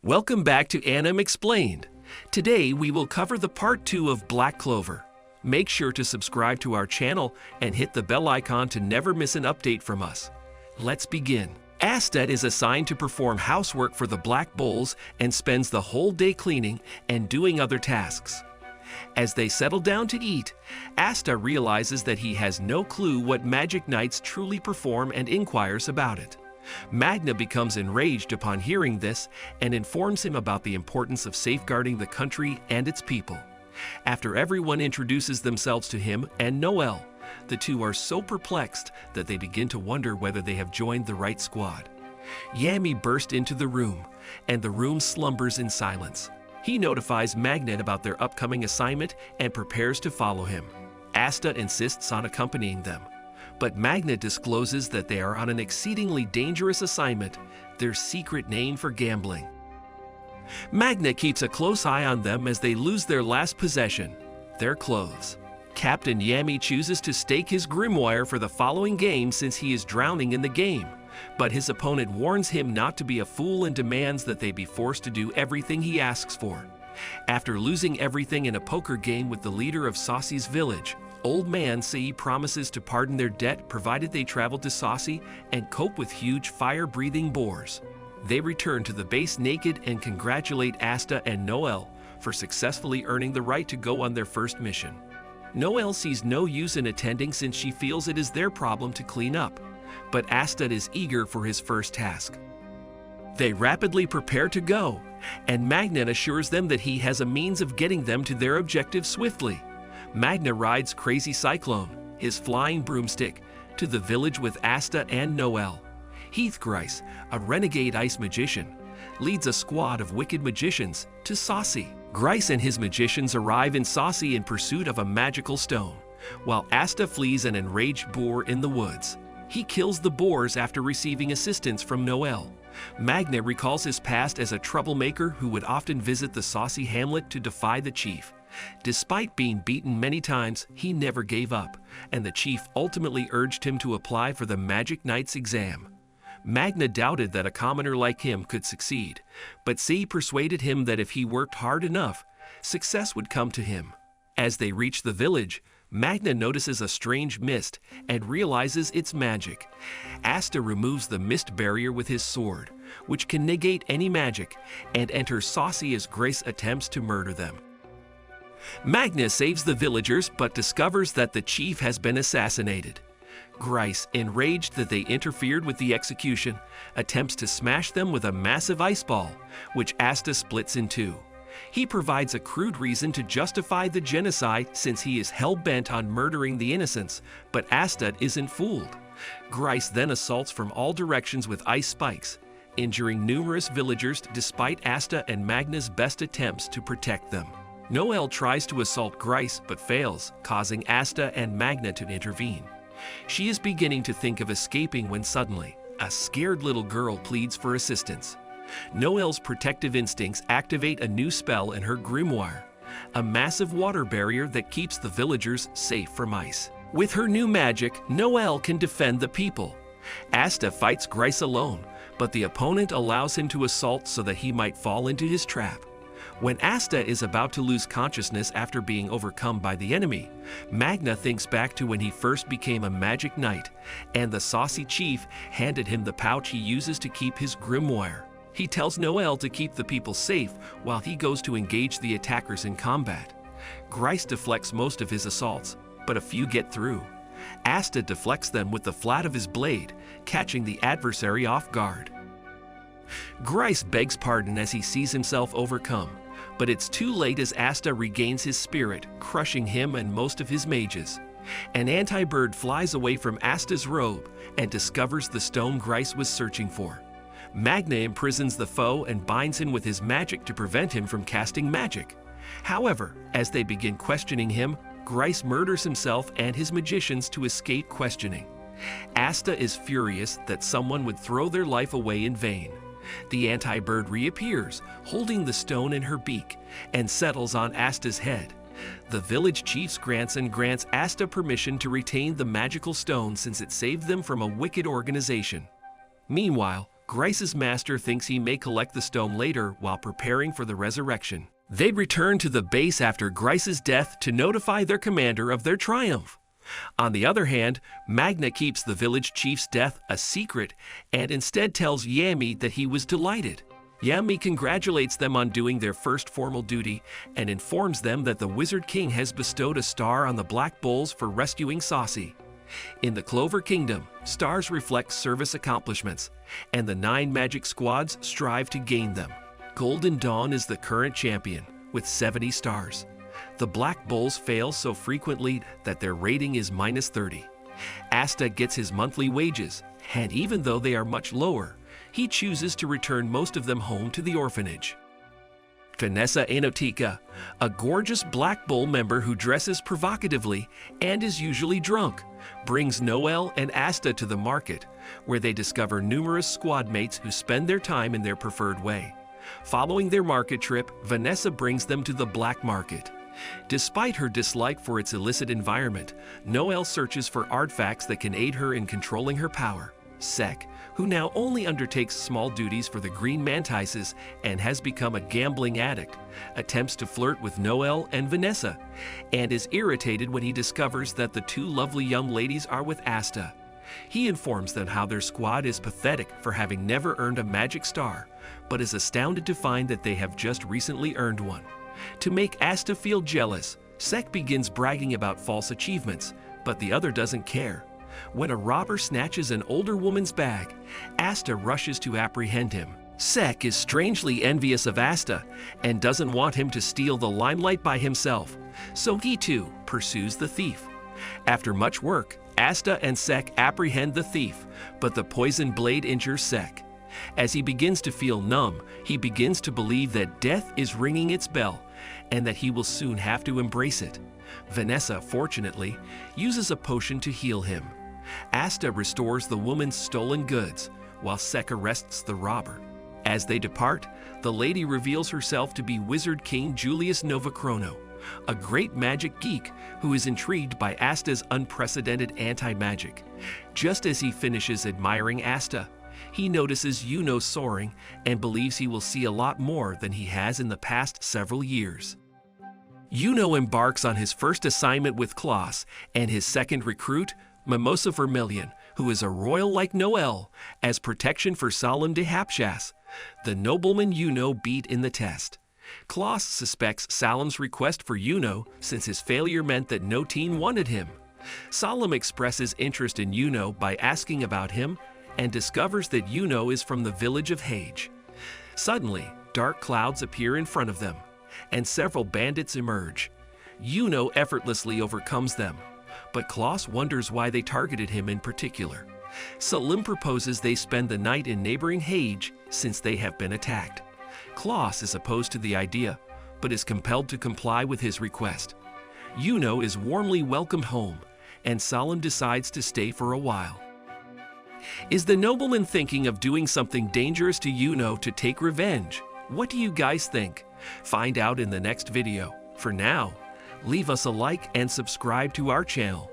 Welcome back to Anime Explained. Today we will cover the part 2 of Black Clover. Make sure to subscribe to our channel and hit the bell icon to never miss an update from us. Let's begin. Asta is assigned to perform housework for the Black Bulls and spends the whole day cleaning and doing other tasks. As they settle down to eat, Asta realizes that he has no clue what magic knights truly perform and inquires about it. Magna becomes enraged upon hearing this and informs him about the importance of safeguarding the country and its people. After everyone introduces themselves to him and Noelle, the two are so perplexed that they begin to wonder whether they have joined the right squad. Yami bursts into the room, and the room slumbers in silence. He notifies Magna about their upcoming assignment and prepares to follow him. Asta insists on accompanying them, but Magna discloses that they are on an exceedingly dangerous assignment, their secret name for gambling. Magna keeps a close eye on them as they lose their last possession, their clothes. Captain Yami chooses to stake his grimoire for the following game since he is drowning in the game, but his opponent warns him not to be a fool and demands that they be forced to do everything he asks for. After losing everything in a poker game with the leader of Saucy's Village, Old Man Sei promises to pardon their debt provided they travel to Saucy and cope with huge fire-breathing boars. They return to the base naked and congratulate Asta and Noelle for successfully earning the right to go on their first mission. Noelle sees no use in attending since she feels it is their problem to clean up, but Asta is eager for his first task. They rapidly prepare to go, and Magna assures them that he has a means of getting them to their objective swiftly. Magna rides Crazy Cyclone, his flying broomstick, to the village with Asta and Noelle. Heathgrice, a renegade ice magician, leads a squad of wicked magicians to Saucy. Grice and his magicians arrive in Saucy in pursuit of a magical stone, while Asta flees an enraged boar in the woods. He kills the boars after receiving assistance from Noelle. Magna recalls his past as a troublemaker who would often visit the Saucy hamlet to defy the chief. Despite being beaten many times, he never gave up, and the chief ultimately urged him to apply for the Magic Knight's exam. Magna doubted that a commoner like him could succeed, but Sei persuaded him that if he worked hard enough, success would come to him. As they reach the village, Magna notices a strange mist and realizes it's magic. Asta removes the mist barrier with his sword, which can negate any magic, and enters Saucy as Grace attempts to murder them. Magna saves the villagers but discovers that the chief has been assassinated. Grice, enraged that they interfered with the execution, attempts to smash them with a massive ice ball, which Asta splits in two. He provides a crude reason to justify the genocide since he is hell-bent on murdering the innocents, but Asta isn't fooled. Grice then assaults from all directions with ice spikes, injuring numerous villagers despite Asta and Magna's best attempts to protect them. Noelle tries to assault Grice but fails, causing Asta and Magna to intervene. She is beginning to think of escaping when suddenly, a scared little girl pleads for assistance. Noelle's protective instincts activate a new spell in her grimoire, a massive water barrier that keeps the villagers safe from ice. With her new magic, Noelle can defend the people. Asta fights Grice alone, but the opponent allows him to assault so that he might fall into his trap. When Asta is about to lose consciousness after being overcome by the enemy, Magna thinks back to when he first became a magic knight, and the saucy chief handed him the pouch he uses to keep his grimoire. He tells Noelle to keep the people safe while he goes to engage the attackers in combat. Grice deflects most of his assaults, but a few get through. Asta deflects them with the flat of his blade, catching the adversary off guard. Grice begs pardon as he sees himself overcome, but it's too late as Asta regains his spirit, crushing him and most of his mages. An anti-bird flies away from Asta's robe and discovers the stone Grice was searching for. Magna imprisons the foe and binds him with his magic to prevent him from casting magic. However, as they begin questioning him, Grice murders himself and his magicians to escape questioning. Asta is furious that someone would throw their life away in vain. The anti-bird reappears, holding the stone in her beak, and settles on Asta's head. The village chief's grandson grants Asta permission to retain the magical stone since it saved them from a wicked organization. Meanwhile, Grice's master thinks he may collect the stone later while preparing for the resurrection. They'd return to the base after Grice's death to notify their commander of their triumph. On the other hand, Magna keeps the village chief's death a secret and instead tells Yami that he was delighted. Yami congratulates them on doing their first formal duty and informs them that the Wizard King has bestowed a star on the Black Bulls for rescuing Saucy. In the Clover Kingdom, stars reflect service accomplishments, and the 9 magic squads strive to gain them. Golden Dawn is the current champion, with 70 stars. The Black Bulls fail so frequently that their rating is -30. Asta gets his monthly wages, and even though they are much lower, he chooses to return most of them home to the orphanage. Vanessa Enotica, a gorgeous Black Bull member who dresses provocatively and is usually drunk, brings Noelle and Asta to the market, where they discover numerous squad mates who spend their time in their preferred way. Following their market trip, Vanessa brings them to the black market. Despite her dislike for its illicit environment, Noelle searches for artifacts that can aid her in controlling her power. Sek, who now only undertakes small duties for the Green Mantises and has become a gambling addict, attempts to flirt with Noelle and Vanessa, and is irritated when he discovers that the 2 lovely young ladies are with Asta. He informs them how their squad is pathetic for having never earned a magic star, but is astounded to find that they have just recently earned one. To make Asta feel jealous, Sek begins bragging about false achievements, but the other doesn't care. When a robber snatches an older woman's bag, Asta rushes to apprehend him. Sek is strangely envious of Asta and doesn't want him to steal the limelight by himself, so he too pursues the thief. After much work, Asta and Sek apprehend the thief, but the poison blade injures Sek. As he begins to feel numb, he begins to believe that death is ringing its bell and that he will soon have to embrace it. Vanessa, fortunately, uses a potion to heal him. Asta restores the woman's stolen goods, while Sek arrests the robber. As they depart, the lady reveals herself to be Wizard King Julius Novachrono, a great magic geek who is intrigued by Asta's unprecedented anti-magic. Just as he finishes admiring Asta, he notices Yuno soaring and believes he will see a lot more than he has in the past several years. Yuno embarks on his first assignment with Klaus and his second recruit, Mimosa Vermilion, who is a royal like Noelle, as protection for Salim de Hapshas, the nobleman Yuno beat in the test. Klaus suspects Salim's request for Yuno since his failure meant that no teen wanted him. Salim expresses interest in Yuno by asking about him and discovers that Yuno is from the village of Hage. Suddenly, dark clouds appear in front of them, and several bandits emerge. Yuno effortlessly overcomes them, but Klaus wonders why they targeted him in particular. Salim proposes they spend the night in neighboring Hage since they have been attacked. Klaus is opposed to the idea, but is compelled to comply with his request. Yuno is warmly welcomed home, and Salim decides to stay for a while. Is the nobleman thinking of doing something dangerous to Yuno to take revenge? What do you guys think? Find out in the next video. For now, leave us a like and subscribe to our channel.